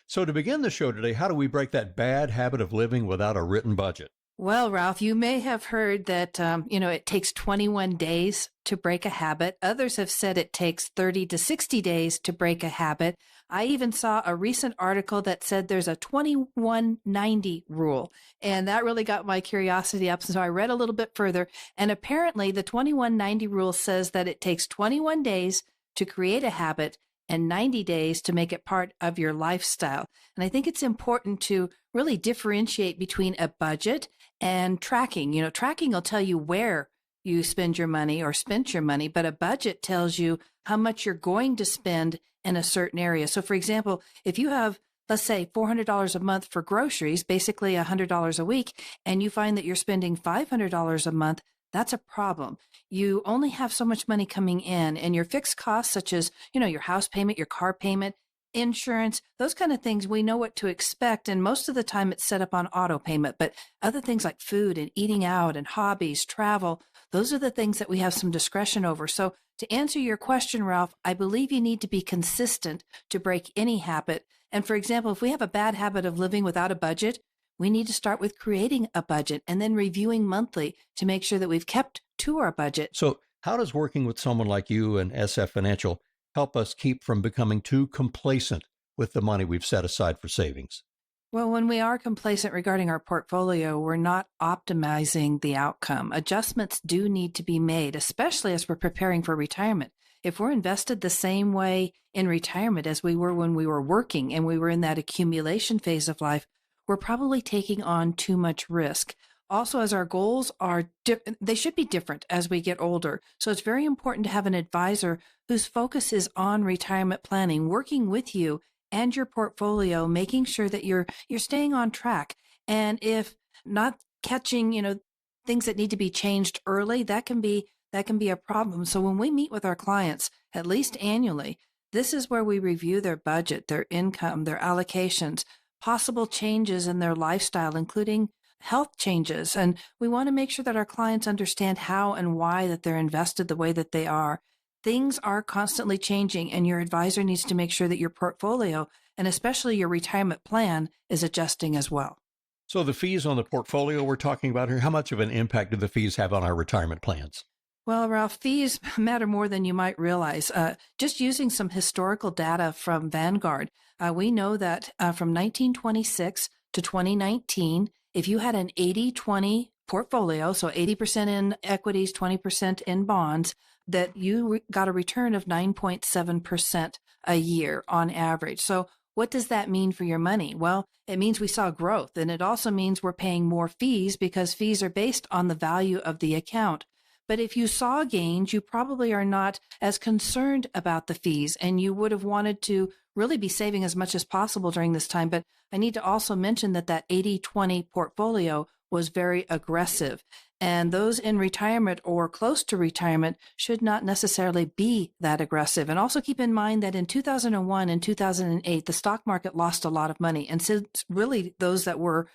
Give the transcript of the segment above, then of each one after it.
So, to begin the show today, how do we break that bad habit of living without a written budget? Well, Ralph, you may have heard that, it takes 21 days to break a habit. Others have said it takes 30 to 60 days to break a habit. I even saw a recent article that said there's a 2190 rule, and that really got my curiosity up. So I read a little bit further, and apparently the 2190 rule says that it takes 21 days to create a habit and 90 days to make it part of your lifestyle. And I think it's important to really differentiate between a budget and tracking. Tracking will tell you where you spend your money or spent your money, but a budget tells you how much you're going to spend in a certain area. So for example, if you have, let's say, $400 a month for groceries, basically $100 a week, and you find that you're spending $500 a month, that's a problem. You only have so much money coming in, and your fixed costs, such as, your house payment, your car payment, insurance, those kind of things, we know what to expect. And most of the time it's set up on auto payment, but other things like food and eating out and hobbies, travel, those are the things that we have some discretion over. So to answer your question, Ralph, I believe you need to be consistent to break any habit. And for example, if we have a bad habit of living without a budget, we need to start with creating a budget and then reviewing monthly to make sure that we've kept to our budget. So, how does working with someone like you and SF Financial help us keep from becoming too complacent with the money we've set aside for savings? Well, when we are complacent regarding our portfolio, we're not optimizing the outcome. Adjustments do need to be made, especially as we're preparing for retirement. If we're invested the same way in retirement as we were when we were working and we were in that accumulation phase of life, we're probably taking on too much risk. Also, as our goals are, they should be different as we get older. So it's very important to have an advisor whose focus is on retirement planning, working with you and your portfolio, making sure that you're staying on track. And if not catching, things that need to be changed early, that can be a problem. So when we meet with our clients, at least annually, this is where we review their budget, their income, their allocations, possible changes in their lifestyle, including health changes. And we want to make sure that our clients understand how and why that they're invested the way that they are. Things are constantly changing, and your advisor needs to make sure that your portfolio, and especially your retirement plan, is adjusting as well. So the fees on the portfolio we're talking about here, how much of an impact do the fees have on our retirement plans? Well, Ralph, fees matter more than you might realize. Just using some historical data from Vanguard, we know that from 1926 to 2019, if you had an 80-20 portfolio, so 80% in equities, 20% in bonds, that you got a return of 9.7% a year on average. So what does that mean for your money? Well, it means we saw growth, and it also means we're paying more fees because fees are based on the value of the account. But if you saw gains, you probably are not as concerned about the fees, and you would have wanted to really be saving as much as possible during this time. But I need to also mention that 80-20 portfolio was very aggressive. And those in retirement or close to retirement should not necessarily be that aggressive. And also keep in mind that in 2001 and 2008, the stock market lost a lot of money. And since really those that were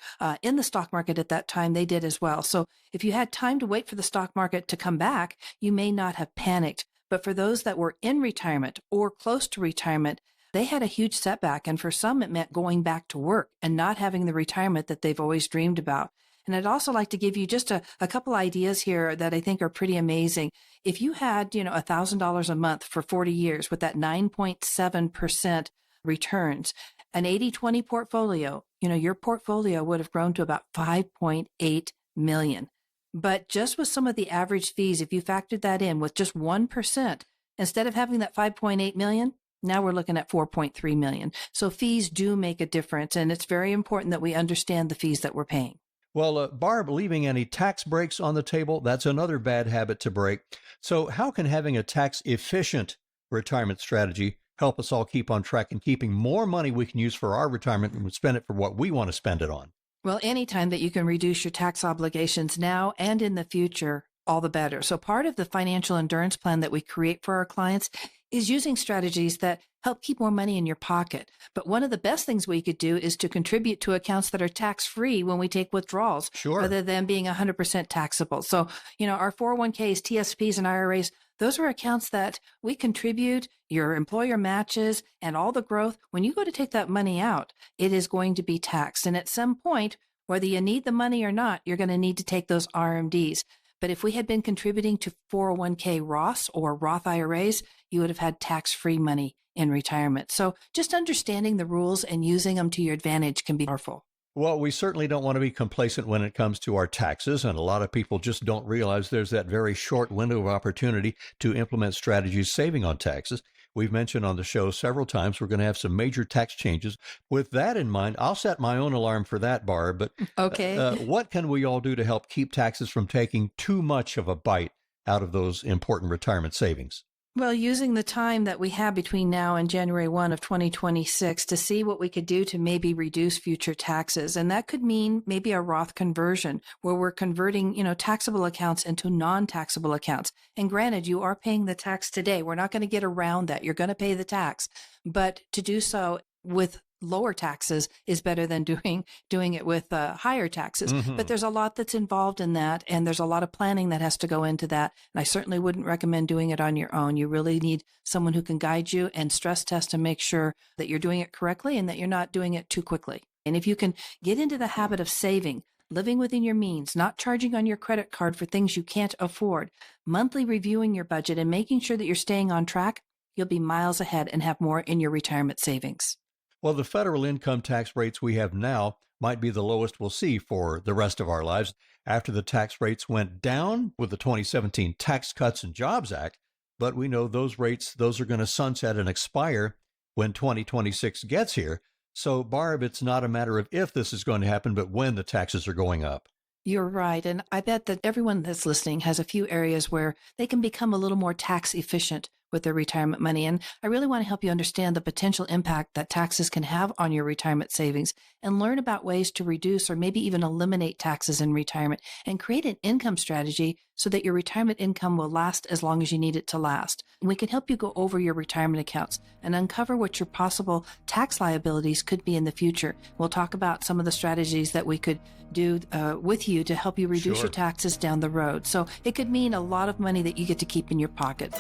in the stock market at that time, they did as well. So if you had time to wait for the stock market to come back, you may not have panicked. But for those that were in retirement or close to retirement, they had a huge setback. And for some, it meant going back to work and not having the retirement that they've always dreamed about. And I'd also like to give you just a couple ideas here that I think are pretty amazing. If you had, $1,000 a month for 40 years with that 9.7% returns, an 80-20 portfolio, your portfolio would have grown to about 5.8 million. But just with some of the average fees, if you factored that in with just 1%, instead of having that 5.8 million, now we're looking at 4.3 million. So fees do make a difference. And it's very important that we understand the fees that we're paying. Well, Barb, leaving any tax breaks on the table, that's another bad habit to break. So how can having a tax-efficient retirement strategy help us all keep on track and keeping more money we can use for our retirement and spend it for what we want to spend it on? Well, anytime that you can reduce your tax obligations now and in the future, all the better. So part of the financial endurance plan that we create for our clients is using strategies that help keep more money in your pocket. But one of the best things we could do is to contribute to accounts that are tax-free when we take withdrawals, Sure. rather than being 100% taxable. So, our 401ks, TSPs, and IRAs, Those are accounts that we contribute, your employer matches, and all the growth. When you go to take that money out, it is going to be taxed. And at some point, whether you need the money or not, you're going to need to take those RMDs. But if we had been contributing to 401k Roths or Roth IRAs, you would have had tax-free money in retirement. So just understanding the rules and using them to your advantage can be powerful. Well, we certainly don't want to be complacent when it comes to our taxes, and a lot of people just don't realize there's that very short window of opportunity to implement strategies saving on taxes. We've mentioned on the show several times we're going to have some major tax changes. With that in mind, I'll set my own alarm for that, Barb, but Okay. what can we all do to help keep taxes from taking too much of a bite out of those important retirement savings? Well, using the time that we have between now and January 1 of 2026 to see what we could do to maybe reduce future taxes. And that could mean maybe a Roth conversion where we're converting, taxable accounts into non-taxable accounts. And granted, you are paying the tax today. We're not going to get around that. You're going to pay the tax, but to do so with lower taxes is better than doing it with higher taxes. But there's a lot that's involved in that, and there's a lot of planning that has to go into that. And I certainly wouldn't recommend doing it on your own. You really need someone who can guide you and stress test and make sure that you're doing it correctly and that you're not doing it too quickly. And if you can get into the habit of saving, living within your means, not charging on your credit card for things you can't afford, monthly reviewing your budget and making sure that you're staying on track, you'll be miles ahead and have more in your retirement savings. Well, the federal income tax rates we have now might be the lowest we'll see for the rest of our lives. After the tax rates went down with the 2017 Tax Cuts and Jobs Act, but we know those are going to sunset and expire when 2026 gets here. So, Barb, it's not a matter of if this is going to happen, but when the taxes are going up. You're right. And I bet that everyone that's listening has a few areas where they can become a little more tax efficient with their retirement money. And I really want to help you understand the potential impact that taxes can have on your retirement savings and learn about ways to reduce or maybe even eliminate taxes in retirement and create an income strategy so that your retirement income will last as long as you need it to last. And we can help you go over your retirement accounts and uncover what your possible tax liabilities could be in the future. We'll talk about some of the strategies that we could do with you to help you reduce your taxes down the road. So it could mean a lot of money that you get to keep in your pocket.